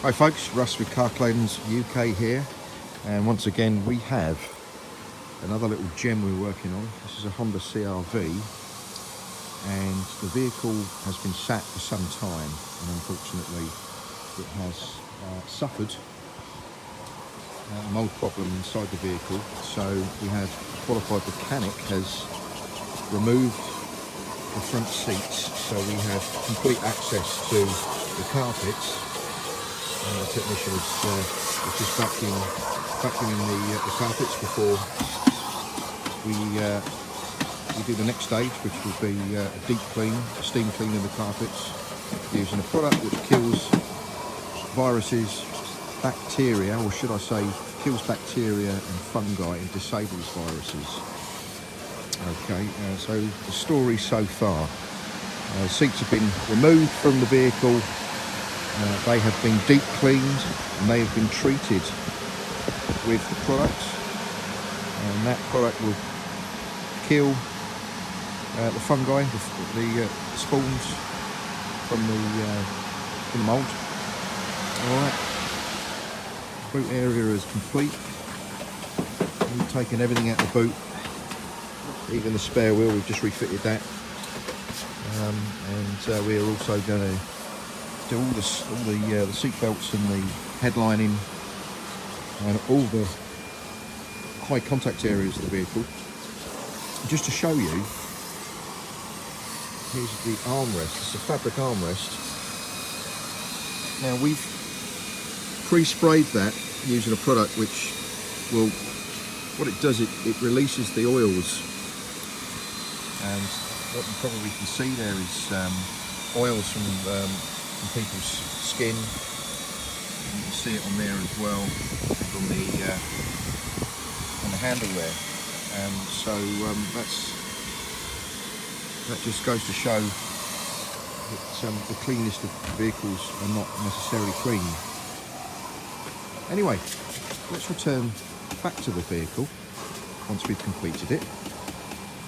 Hi folks, Russ with Car Cleanse UK here, and once again we have another little gem we're working on. This is a Honda CR-V, and the vehicle has been sat for some time, and unfortunately it has suffered a mould problem inside the vehicle. So we have a qualified mechanic has removed the front seats, so we have complete access to the carpets. The technician is just vacuuming the carpets before we do the next stage, which will be a deep clean, a steam clean of the carpets using a product which kills viruses, bacteria, or should I say kills bacteria and fungi and disables viruses. Okay, so the story so far. Seats have been removed from the vehicle. They have been deep cleaned and they have been treated with the product, and that product will kill the fungi, the spawns from the mould. Alright, boot area is complete. We've taken everything out of the boot, even the spare wheel, we've just refitted that, and we are also going to do all the seat belts and the headlining and all the high contact areas of the vehicle. Just to show you, here's the armrest. It's a fabric armrest. Now we've pre-sprayed that using a product which will, what it does, it releases the oils, and what you probably can see there is oils from people's skin. You can see it on there as well, on the handle there. So that just goes to show that the cleanest of vehicles are not necessarily clean. Anyway, let's return back to the vehicle once we've completed it,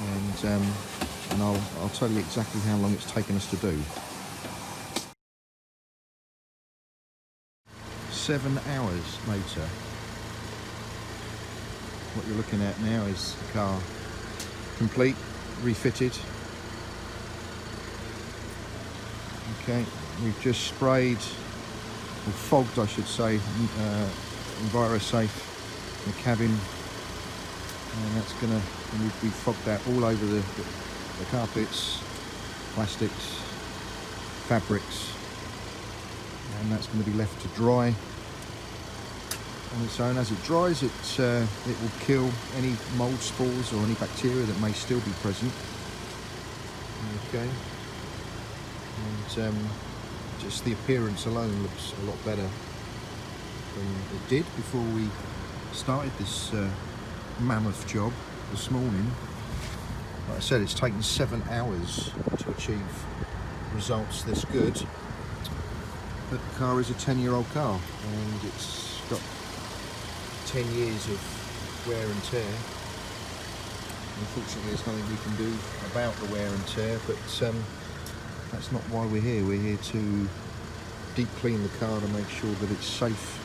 and I'll tell you exactly how long it's taken us to do. 7 hours later. What you're looking at now is the car complete, refitted. Okay, we've just sprayed, or fogged I should say, EnviroSafe in the cabin, and that's gonna, we've fogged that all over the carpets, plastics, fabrics, and that's going to be left to dry on its own. As it dries, it will kill any mould spores or any bacteria that may still be present. Okay, and just the appearance alone looks a lot better than it did before we started this mammoth job this morning. Like I said, it's taken 7 hours to achieve results this good. But the car is a 10-year-old car, and it's got 10 years of wear and tear. Unfortunately, there's nothing we can do about the wear and tear, but that's not why we're here. We're here to deep clean the car to make sure that it's safe